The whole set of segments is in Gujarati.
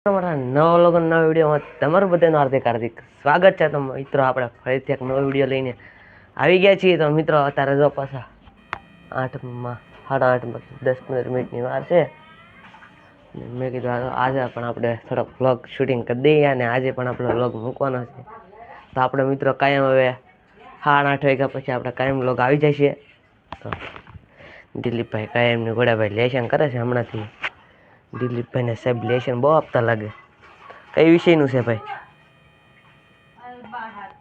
તમારા નવા લોગન નવા વિડીયોમાં તમારું બધાનું હાર્દિક હાર્દિક સ્વાગત છે. તો મિત્રો આપણે ફરીથી એક નવો વિડીયો લઈને આવી ગયા છીએ. તો મિત્રો અત્યારે જો પાછા 8માં 8:30 10-15 મિનિટની વાર છે. મેં કીધું આજે પણ આપણે થોડોક વ્લોગ શૂટિંગ કરી દઈએ અને આજે પણ આપણો વ્લોગ મૂકવાનો છે. તો આપણે મિત્રો કાયમ હવે 8:30 વાગ્યા પછી આપણે કાયમ વ્લોગ આવી જશે. તો દિલીપભાઈ કાયમની ઘોડાભાઈ લેશન કરે છે હમણાંથી. દિલીપભાઈને સાહેબ લેશન બહુ આપતા લાગે. કઈ વિષયનું છે ભાઈ?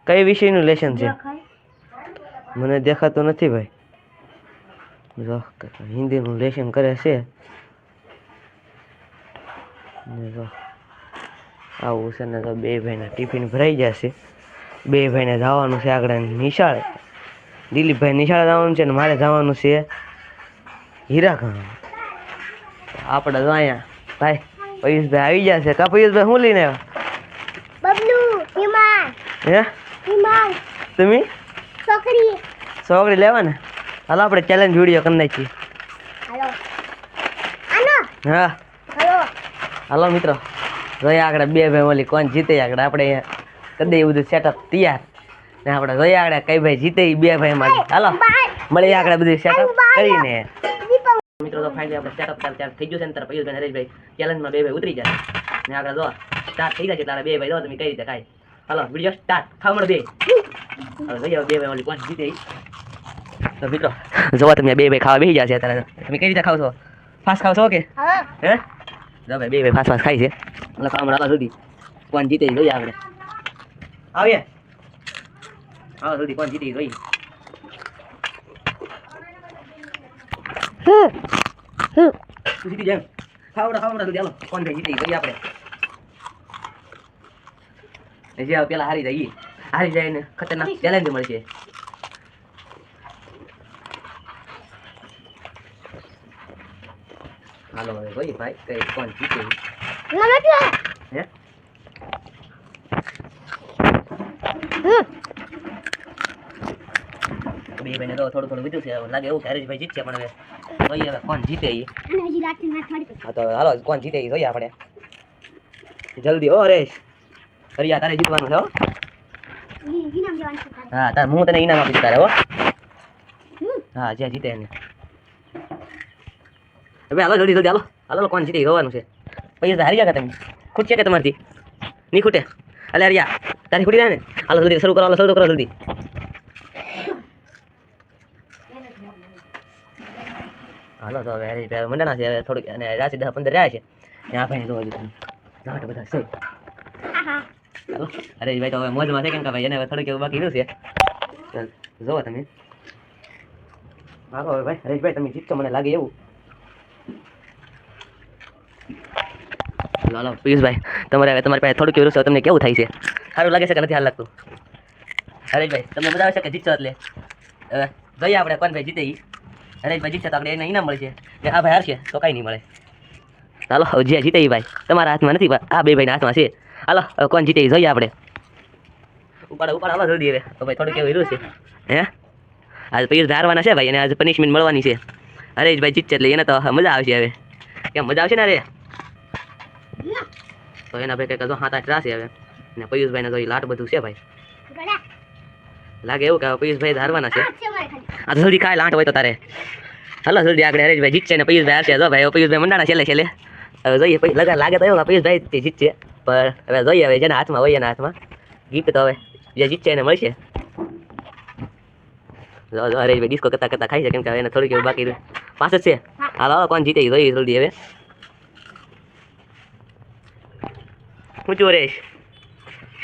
કઈ વિષયનું લેશન છે? મને દેખાતું નથી ભાઈ. જો હિન્દીનું લેશન કરે છે. જો આવું છે ને તો બે ભાઈના ટિફિન ભરાઈ જશે. બે ભાઈને જવાનું છે આગળ નિશાળે. દિલીપભાઈ નિશાળે જવાનું છે ને મારે જવાનું છે હીરાખણ. આપણે તો અહીંયા ભાઈ પયુષભાઈ આવી જશે. કા પયુષભાઈ શું લઈને આવ્યા? બબલુ વિમાન. હે વિમાન તમે છોકરી છોકરી લેવા ને? હાલો આપણે ચેલેન્જ વિડીયો કરી નાખીએ. હાલો આનો હા હાલો હાલો મિત્રો જોઈએ આગળ બે ભાઈ ઓલી કોણ જીતે. આગળ આપણે કરી દઈએ બધું સેટઅપ તૈયાર ને આપણે જોઈએ આગળ કઈ ભાઈ જીતે એ બે ભાઈ માં. હાલો મળીએ આગળ બધું સેટઅપ કરીને. મિત્રો તો ફાઇનલી આપણે સેટઅપ ચાલ થઈ ગયું છે ને તાર પયુષભાઈ નરેશભાઈ ચેલેન્જમાં બે ભાઈ ઉતરી જાય ને આગળ જો સ્ટાર્ટ થઈ જાય. તારા બે ભાઈ જો તમે કઈ રીતે ખાય. હાલો વિડીયો સ્ટાર્ટ. ખાવ મળે બે. હવે જોઈએ બે ભાઈ ઓલી કોણ જીતે. તો મિત્રો જોવા તમે બે ભાઈ ખાવા બેસી જશે. અત્યારે તમે કઈ રીતે ખાવ છો? ફાસ્ટ ખાવ છો કે હા હે? જો ભાઈ બે ભાઈ ફાસ્ટ ફાસ્ટ ખાય છે. એટલે ખાવા મળે સુધી કોણ જીતે જોઈએ આપણે. આવીએ આવો સુધી કોણ જીતે જોઈએ. જીતી જાય ખાવડા સુધી. હાલો કોણ ભાઈ જીતી જોઈએ આપણે. જે પેલા હારી જાય ને ખતરનાક ચેલેન્જ મળશે. હાલો હવે ભાઈ ભાઈ કઈ કોણ જીતે હે? બે ભાઈને તો થોડું વધ્યું છે. લાગે એવું કે હરીશભાઈ જીતશે પણ હવે જોઈએ હવે કોણ જીતે. હા તો હાલો કોણ જીતે એ જોઈએ આપણે. જલ્દી હો હરેશ. હરિયા તારે જીતવાનું છે હો. હા તારે હું તને ઇનામ આપીશ તારે હો. હા જ્યાં જીતે એને. હવે હાલો જલ્દી હાલો હાલો કોણ જીતે જોવાનું છે. પૈસા હારી ગયા તમે ખૂટશે કે તમારથી? નહીં ખૂટે. અલે હરિયા તારી ખૂટી જાય ને. હાલો જલ્દી શરૂ કરો. શરૂ કરો જલ્દી. હાલો તો હવે હરીશભાઈ મંડાણા છે. હવે થોડુંક અને રાશી 10-15 રહ્યા છે. ત્યાં ભાઈને જોવા જતું નાટ બધા છે. હાલો હરેશભાઈ તો હવે મોજમાં છે કેમ કે ભાઈ એને હવે થોડુંક એવું બાકી રહ્યું છે. જોવો તમે. હાલો હવે ભાઈ હરેશભાઈ તમે જીતશો મને લાગે એવું. હાલો પિયુષભાઈ તમારે પાસે થોડુંક એવું છે. તમને કેવું થાય છે? સારું લાગે છે કે નથી સારું લાગતું? હરેશભાઈ તમને મજા આવે છે કે જીતશો? એટલે હવે જોઈએ આપણે કોણ ભાઈ જીતે. હરેશભાઈ જીતશે તો આપણે એને ઇનામ મળશે. ને આ ભાઈ હારશે તો કાંઈ નહીં મળે. હાલો હવે જે જીતે ભાઈ તમારા હાથમાં નથી, આ બે ભાઈના હાથમાં છે. હાલો હવે કોણ જીતે જોઈએ આપણે. ઉપાડ હાલો જલ્દી. હવે તો ભાઈ થોડુંક એવું રહ્યું છે. હે આજે પિયુષભાઈ હારવાના છે ભાઈ અને આજે પનિશમેન્ટ મળવાની છે. હરેશભાઈ જીતશે એટલે એને તો મજા આવશે. હવે કેમ મજા આવશે ને? અરે તો એના ભાઈ કંઈક 7-8 રાશે હવે. ને પિયુષભાઈને તો લાટ બધું છે ભાઈ. લાગે એવું કે પિયુષભાઈ હારવાના છે. આ જલ્દી ખાય લાટ હોય તો તારે. હાલો જલ્દી આગળ. હરેશભાઈ જીતશે ને પિયુષભાઈ હારશે. જો ભાઈ પિયુષભાઈ મંડાણા છેલ્લે. હવે જોઈએ લાગે તો એવું પિયુષભાઈ જીતશે પણ હવે જોઈએ હવે જેના હાથમાં હોય એના હાથમાં ગિફ્ટ તો હવે જે જીતશે એને મળશે. હરેશભાઈ ડિસ્કો કરતા ખાઈ છે કેમ કે એને થોડીક એવું બાકી પાંચ જ છે. હાલો કોણ જીતે જોઈએ જલ્દી. હવે ઊંચું હરેશ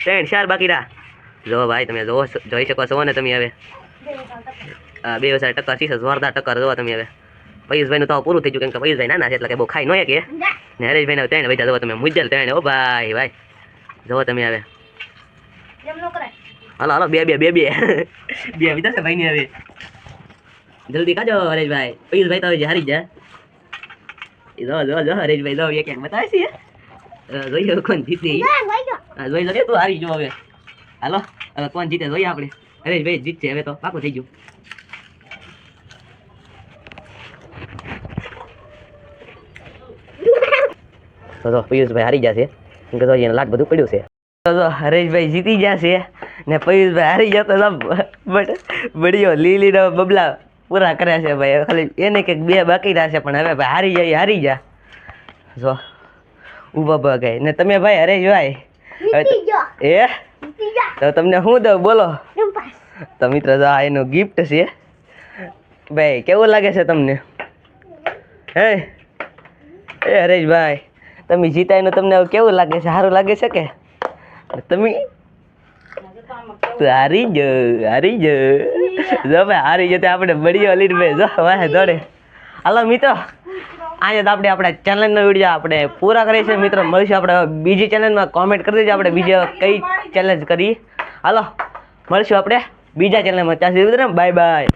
3-4 બાકી રહ્યા. જો ભાઈ તમે જોઈ શકો છો ને તમે. હવે 2 ટક્કર 30 જોરદાર ટક્કર જોવો તમે. હવે પિયુષભાઈનું તો પૂરું થઈ ગયું કેમ કે પિયુષભાઈ નાના છે એટલે કે બહુ ખાઈ ન કે. ને હરેશભાઈને 3 વૈજા જોવો તમે. મુજલ 3 હો ભાઈ જોવો તમે. હવે હાલો બે વિધા છે ભાઈની. હવે જલ્દી ખાજો હરેશભાઈ. પિયુષભાઈ તો હવે હારી જાય. જો હરેશભાઈ જો એક બતાવે છે. જોઈએ કોણ જીતે. જોઈ લો તું હારી જો. હવે હાલો હવે કોણ જીતે જોઈએ આપણે. હરેશભાઈ જીતશે હવે તો પાકું થઈ ગયું. તો પિયુષભાઈ હારી જશે. કે તો અહીંયા લાટ બધું પડ્યું છે. તો હરેશભાઈ જીતી ગયા છે ને પયુષભાઈ હારી ગયા તો બડીઓ લીલીના બબલા પૂરા કર્યા છે ભાઈ. ખાલી એને કંઈક 2 બાકી રહ્યા છે પણ હવે ભાઈ હારી ગયા જો ઊભા ગઈ ને તમે ભાઈ હરેશભાઈ જીતી ગયો એ જીતી જા તો તમને શું દઉં બોલો. રૂપાસ તો મિત્રો તો આ એનું ગિફ્ટ છે ભાઈ. કેવું લાગે છે તમને? હે એ હરેશભાઈ તમે જીતાયનું તમને હવે કેવું લાગે છે? સારું લાગે છે કે તમે તો હારી જ જો ભાઈ હારી જતે આપણે બળીઓ લીધ ભાઈ જો વાહે દોડે. હાલો મિત્રો અહીંયા તો આપણે આપણા ચેનલનો વિડીયો આપણે પૂરા કરીએ છીએ મિત્રો. મળીશું આપણે બીજી ચેનલમાં. કોમેન્ટ કરી દેજો આપણે બીજી કઈ ચેલેન્જ કરી. હાલો મળીશું આપણે બીજા ચેનલમાં. ત્યાં સુધી બાય બાય.